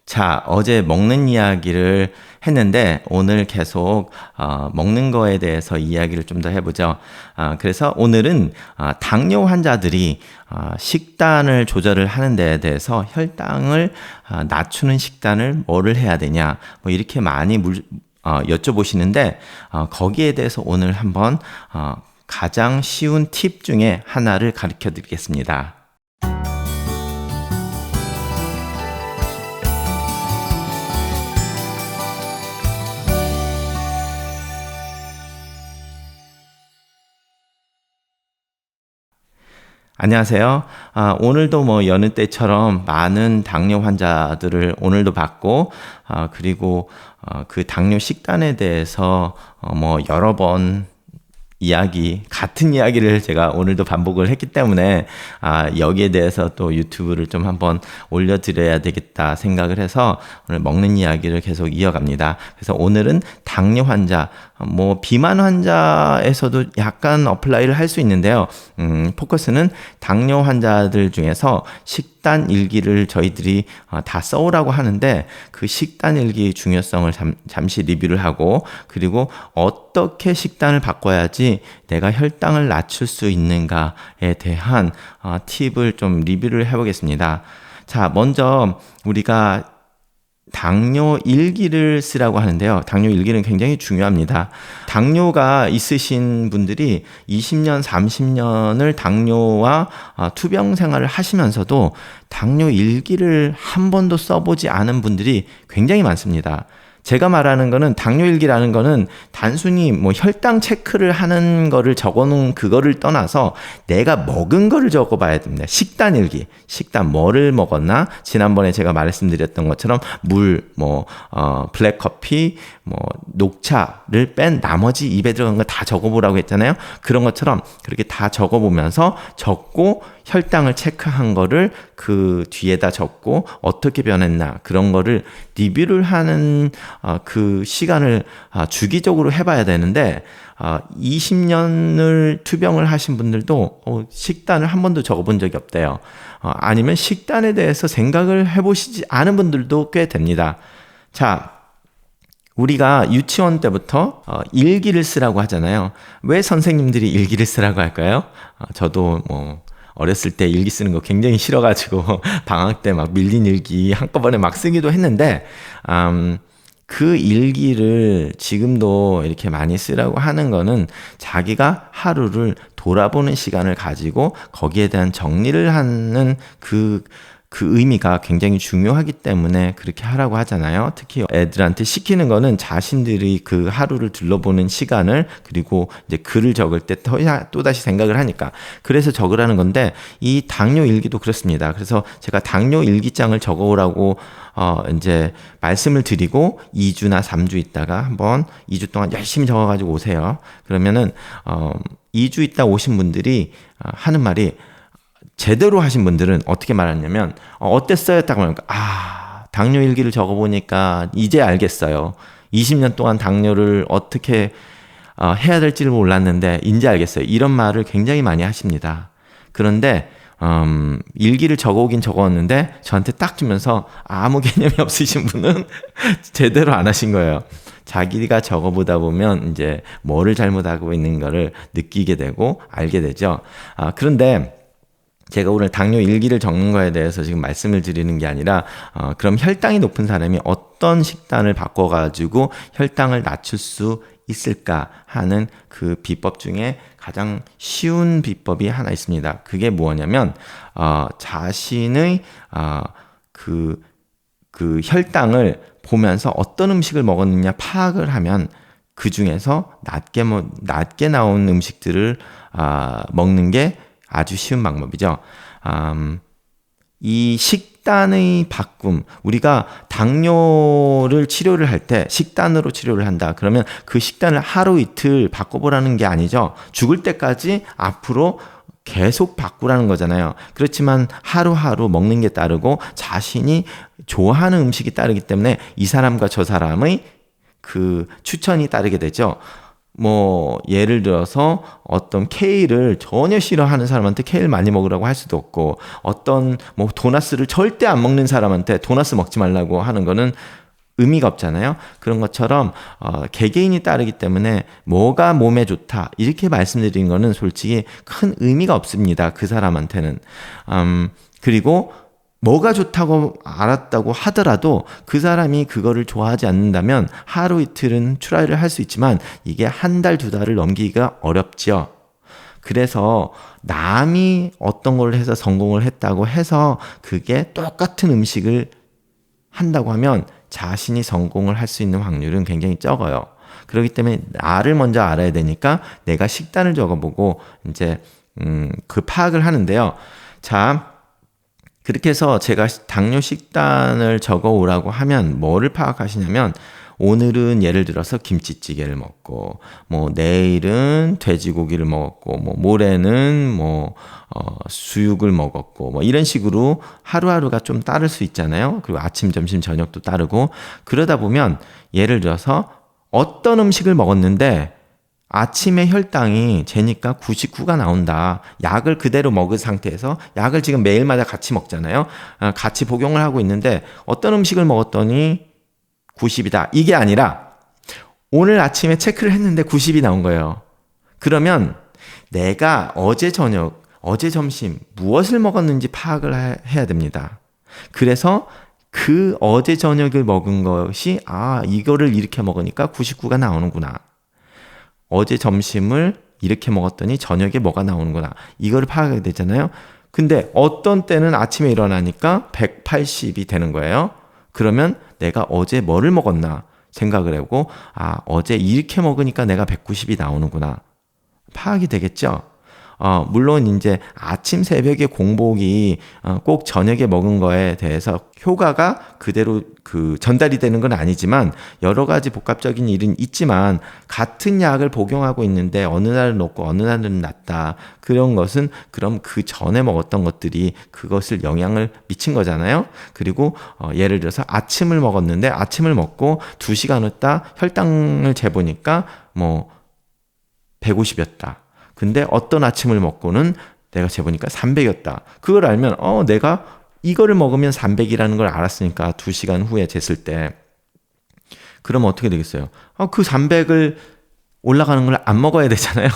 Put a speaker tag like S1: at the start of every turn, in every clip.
S1: 자, 어제 먹는 이야기를 했는데 오늘 계속 먹는 거에 대해서 이야기를 좀 더 해보죠. 그래서 오늘은 당뇨 환자들이 식단을 조절을 하는 데에 대해서 혈당을 낮추는 식단을 뭐를 해야 되냐 뭐 이렇게 많이 여쭤보시는데 거기에 대해서 오늘 한번 가장 쉬운 팁 중에 하나를 가르쳐 드리겠습니다. 안녕하세요. 오늘도 뭐 여느 때처럼 많은 당뇨 환자들을 오늘도 봤고, 그리고 그 당뇨 식단에 대해서 뭐 여러 번 같은 이야기를 제가 오늘도 반복을 했기 때문에 여기에 대해서 또 유튜브를 좀 한번 올려드려야 되겠다 생각을 해서 오늘 먹는 이야기를 계속 이어갑니다. 그래서 오늘은 당뇨 환자, 뭐 비만 환자에서도 약간 어플라이를 할 수 있는데요. 포커스는 당뇨 환자들 중에서 식단 일기를 저희들이 다 써오라고 하는데 그 식단 일기의 중요성을 잠시 리뷰를 하고, 그리고 어떻게 식단을 바꿔야지 내가 혈당을 낮출 수 있는가에 대한 팁을 좀 리뷰를 해보겠습니다. 자, 먼저 우리가 당뇨 일기를 쓰라고 하는데요. 당뇨 일기는 굉장히 중요합니다. 당뇨가 있으신 분들이 20년, 30년을 당뇨와 투병 생활을 하시면서도 당뇨 일기를 한 번도 써보지 않은 분들이 굉장히 많습니다. 제가 말하는 거는 당뇨 일기라는 거는 단순히 뭐 혈당 체크를 하는 거를 적어놓은 그거를 떠나서 내가 먹은 거를 적어봐야 됩니다. 식단 일기, 식단 뭐를 먹었나? 지난번에 제가 말씀드렸던 것처럼 물, 블랙커피, 녹차를 뺀 나머지 입에 들어간 거 다 적어보라고 했잖아요. 그런 것처럼 그렇게 다 적어보면서 적고 혈당을 체크한 거를 그 뒤에다 적고 어떻게 변했나 그런 거를 리뷰를 하는 그 시간을 주기적으로 해봐야 되는데 20년을 투병을 하신 분들도 식단을 한 번도 적어본 적이 없대요. 아니면 식단에 대해서 생각을 해보시지 않은 분들도 꽤 됩니다. 자, 우리가 유치원 때부터 일기를 쓰라고 하잖아요. 왜 선생님들이 일기를 쓰라고 할까요? 저도 어렸을 때 일기 쓰는 거 굉장히 싫어가지고 방학 때 막 밀린 일기 한꺼번에 막 쓰기도 했는데 그 일기를 지금도 이렇게 많이 쓰라고 하는 거는 자기가 하루를 돌아보는 시간을 가지고 거기에 대한 정리를 하는 그 의미가 굉장히 중요하기 때문에 그렇게 하라고 하잖아요. 특히 애들한테 시키는 거는 자신들이 그 하루를 둘러보는 시간을, 그리고 이제 글을 적을 때 또다시 생각을 하니까 그래서 적으라는 건데, 이 당뇨 일기도 그렇습니다. 그래서 제가 당뇨 일기장을 적어오라고 이제 말씀을 드리고 2주나 3주 있다가 한번 2주 동안 열심히 적어가지고 오세요. 그러면은 2주 있다 오신 분들이 하는 말이, 제대로 하신 분들은 어떻게 말하냐면 어땠어요? 딱 말하니까 당뇨 일기를 적어보니까 이제 알겠어요. 20년 동안 당뇨를 어떻게 해야 될지를 몰랐는데 이제 알겠어요. 이런 말을 굉장히 많이 하십니다. 그런데 일기를 적어오긴 적어왔는데 저한테 딱 주면서 아무 개념이 없으신 분은 제대로 안 하신 거예요. 자기가 적어보다 보면 이제 뭐를 잘못하고 있는 거를 느끼게 되고 알게 되죠. 그런데 제가 오늘 당뇨 일기를 적는 거에 대해서 지금 말씀을 드리는 게 아니라 그럼 혈당이 높은 사람이 어떤 식단을 바꿔가지고 혈당을 낮출 수 있을까 하는 그 비법 중에 가장 쉬운 비법이 하나 있습니다. 그게 뭐냐면 자신의 그 혈당을 보면서 어떤 음식을 먹었느냐 파악을 하면 그 중에서 낮게 나온 음식들을 먹는 게 아주 쉬운 방법이죠. 이 식단의 바꿈, 우리가 당뇨를 치료를 할 때 식단으로 치료를 한다. 그러면 그 식단을 하루 이틀 바꿔보라는 게 아니죠. 죽을 때까지 앞으로 계속 바꾸라는 거잖아요. 그렇지만 하루하루 먹는 게 따르고 자신이 좋아하는 음식이 따르기 때문에 이 사람과 저 사람의 그 추천이 따르게 되죠. 뭐 예를 들어서 어떤 케일을 전혀 싫어하는 사람한테 케일 많이 먹으라고 할 수도 없고, 어떤 뭐 도나스를 절대 안 먹는 사람한테 도나스 먹지 말라고 하는 거는 의미가 없잖아요. 그런 것처럼 개개인이 따르기 때문에 뭐가 몸에 좋다 이렇게 말씀드린 거는 솔직히 큰 의미가 없습니다. 그 사람한테는. 그리고 뭐가 좋다고 알았다고 하더라도 그 사람이 그거를 좋아하지 않는다면 하루 이틀은 트라이를 할 수 있지만 이게 한 달, 두 달을 넘기기가 어렵죠. 그래서 남이 어떤 걸 해서 성공을 했다고 해서 그게 똑같은 음식을 한다고 하면 자신이 성공을 할 수 있는 확률은 굉장히 적어요. 그렇기 때문에 나를 먼저 알아야 되니까 내가 식단을 적어보고 이제 그 파악을 하는데요. 자, 그렇게 해서 제가 당뇨 식단을 적어오라고 하면 뭐를 파악하시냐면, 오늘은 예를 들어서 김치찌개를 먹고, 뭐 내일은 돼지고기를 먹었고, 뭐 모레는 수육을 먹었고, 뭐 이런 식으로 하루하루가 좀 따를 수 있잖아요. 그리고 아침, 점심, 저녁도 따르고. 그러다 보면 예를 들어서 어떤 음식을 먹었는데 아침에 혈당이 재니까 99가 나온다. 약을 그대로 먹은 상태에서, 약을 지금 매일마다 같이 먹잖아요. 같이 복용을 하고 있는데 어떤 음식을 먹었더니 90이다. 이게 아니라 오늘 아침에 체크를 했는데 90이 나온 거예요. 그러면 내가 어제 저녁, 어제 점심 무엇을 먹었는지 파악을 해야 됩니다. 그래서 그 어제 저녁을 먹은 것이 이거를 이렇게 먹으니까 99가 나오는구나. 어제 점심을 이렇게 먹었더니 저녁에 뭐가 나오는구나. 이거를 파악하게 되잖아요. 근데 어떤 때는 아침에 일어나니까 180이 되는 거예요. 그러면 내가 어제 뭐를 먹었나 생각을 하고, 어제 이렇게 먹으니까 내가 190이 나오는구나. 파악이 되겠죠? 물론 이제 아침 새벽에 공복이 꼭 저녁에 먹은 거에 대해서 효과가 그대로 전달이 되는 건 아니지만, 여러 가지 복합적인 일은 있지만 같은 약을 복용하고 있는데 어느 날은 높고 어느 날은 낮다. 그런 것은 그럼 그 전에 먹었던 것들이 그것을 영향을 미친 거잖아요. 그리고 예를 들어서 아침을 먹었는데 아침을 먹고 2시간 있다 혈당을 재보니까 150이었다. 근데 어떤 아침을 먹고는 내가 재보니까 300이었다. 그걸 알면 내가 이거를 먹으면 300이라는 걸 알았으니까 2시간 후에 쟀을 때, 그러면 어떻게 되겠어요? 그 300을 올라가는 걸 안 먹어야 되잖아요.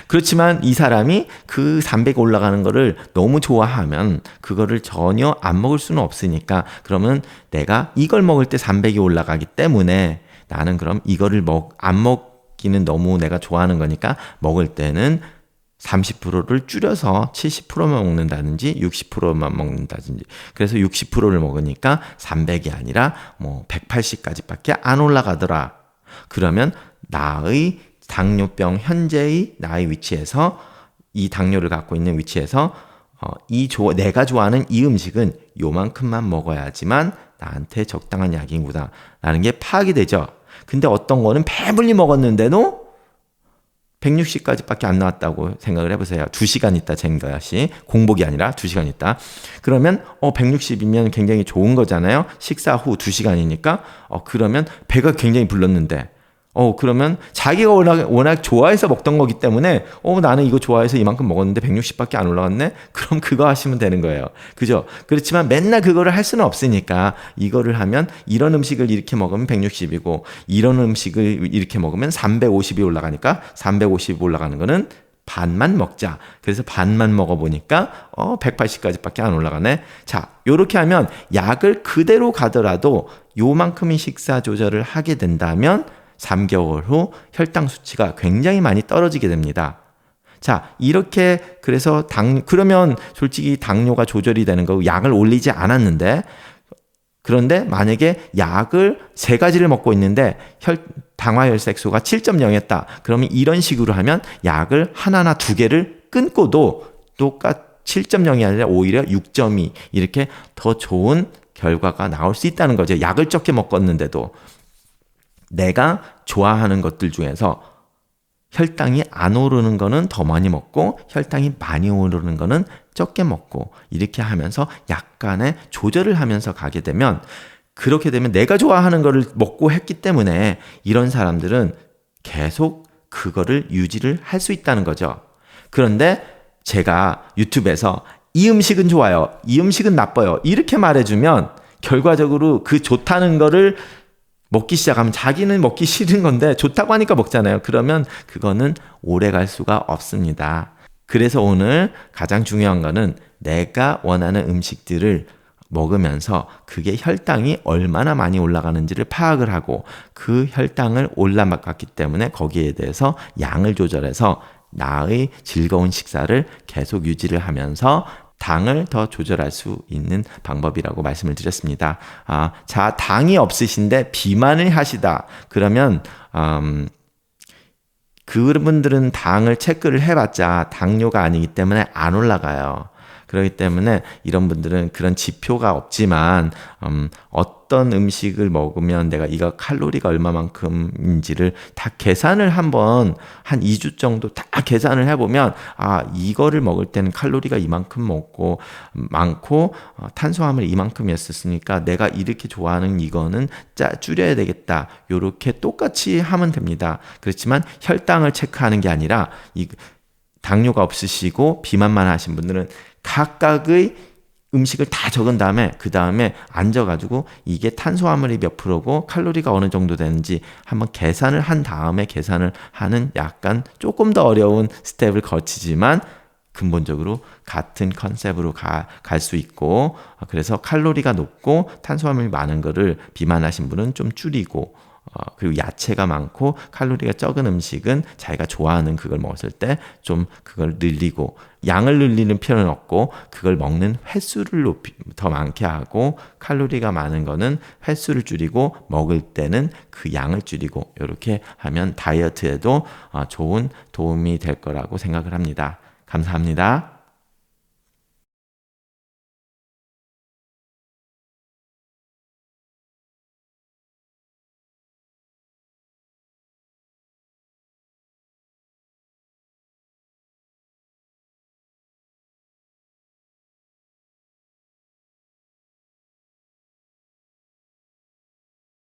S1: 그렇지만 이 사람이 그 300 올라가는 거를 너무 좋아하면 그거를 전혀 안 먹을 수는 없으니까, 그러면 내가 이걸 먹을 때 300이 올라가기 때문에 나는 그럼 이거를 안 먹기는 너무 내가 좋아하는 거니까 먹을 때는 30%를 줄여서 70%만 먹는다든지 60%만 먹는다든지, 그래서 60%를 먹으니까 300이 아니라 180까지밖에 안 올라가더라. 그러면 나의 당뇨병 현재의 나의 위치에서, 이 당뇨를 갖고 있는 위치에서 내가 좋아하는 이 음식은 요만큼만 먹어야지만 나한테 적당한 약이구나 라는 게 파악이 되죠. 근데 어떤 거는 배불리 먹었는데도 160까지밖에 안 나왔다고 생각을 해보세요. 2시간 있다 잰 것이, 공복이 아니라 2시간 있다. 그러면 160이면 굉장히 좋은 거잖아요. 식사 후 2시간이니까. 그러면 배가 굉장히 불렀는데, 그러면 자기가 워낙 좋아해서 먹던 거기 때문에 나는 이거 좋아해서 이만큼 먹었는데 160밖에 안 올라갔네? 그럼 그거 하시면 되는 거예요. 그죠? 그렇지만 맨날 그거를 할 수는 없으니까, 이거를 하면 이런 음식을 이렇게 먹으면 160이고 이런 음식을 이렇게 먹으면 350이 올라가니까 350 올라가는 거는 반만 먹자. 그래서 반만 먹어보니까 180까지밖에 안 올라가네. 자, 요렇게 하면 약을 그대로 가더라도 요만큼의 식사 조절을 하게 된다면 3개월 후 혈당 수치가 굉장히 많이 떨어지게 됩니다. 자, 이렇게 그래서 그러면 솔직히 당뇨가 조절이 되는 거고 약을 올리지 않았는데, 그런데 만약에 약을 3가지를 먹고 있는데 당화혈색소가 7.0이었다. 그러면 이런 식으로 하면 약을 하나나 2개를 끊고도 똑같 7.0이 아니라 오히려 6.2 이렇게 더 좋은 결과가 나올 수 있다는 거죠. 약을 적게 먹었는데도. 내가 좋아하는 것들 중에서 혈당이 안 오르는 거는 더 많이 먹고 혈당이 많이 오르는 거는 적게 먹고, 이렇게 하면서 약간의 조절을 하면서 가게 되면, 그렇게 되면 내가 좋아하는 거를 먹고 했기 때문에 이런 사람들은 계속 그거를 유지를 할 수 있다는 거죠. 그런데 제가 유튜브에서 이 음식은 좋아요, 이 음식은 나빠요, 이렇게 말해주면 결과적으로 그 좋다는 거를 먹기 시작하면 자기는 먹기 싫은 건데 좋다고 하니까 먹잖아요. 그러면 그거는 오래 갈 수가 없습니다. 그래서 오늘 가장 중요한 거는 내가 원하는 음식들을 먹으면서 그게 혈당이 얼마나 많이 올라가는지를 파악을 하고 그 혈당을 올라갔기 때문에 거기에 대해서 양을 조절해서 나의 즐거운 식사를 계속 유지를 하면서 당을 더 조절할 수 있는 방법이라고 말씀을 드렸습니다. 자, 당이 없으신데 비만을 하시다. 그러면 그분들은 당을 체크를 해봤자 당뇨가 아니기 때문에 안 올라가요. 그렇기 때문에 이런 분들은 그런 지표가 없지만 어떤 음식을 먹으면 내가 이거 칼로리가 얼마만큼인지를 다 계산을 한번 한 2주 정도 다 계산을 해보면 이거를 먹을 때는 칼로리가 이만큼 먹고 많고 탄수화물이 이만큼이었으니까 내가 이렇게 좋아하는 이거는 줄여야 되겠다. 요렇게 똑같이 하면 됩니다. 그렇지만 혈당을 체크하는 게 아니라 당뇨가 없으시고 비만만 하신 분들은 각각의 음식을 다 적은 다음에 그 다음에 앉아가지고 이게 탄수화물이 몇 프로고 칼로리가 어느 정도 되는지 한번 계산을 한 다음에 계산을 하는 약간 조금 더 어려운 스텝을 거치지만 근본적으로 같은 컨셉으로 갈 수 있고, 그래서 칼로리가 높고 탄수화물이 많은 거를 비만하신 분은 좀 줄이고, 그리고 야채가 많고 칼로리가 적은 음식은 자기가 좋아하는 그걸 먹었을 때 좀 그걸 늘리고, 양을 늘리는 필요는 없고 그걸 먹는 횟수를 더 많게 하고, 칼로리가 많은 거는 횟수를 줄이고 먹을 때는 그 양을 줄이고, 이렇게 하면 다이어트에도 좋은 도움이 될 거라고 생각을 합니다. 감사합니다.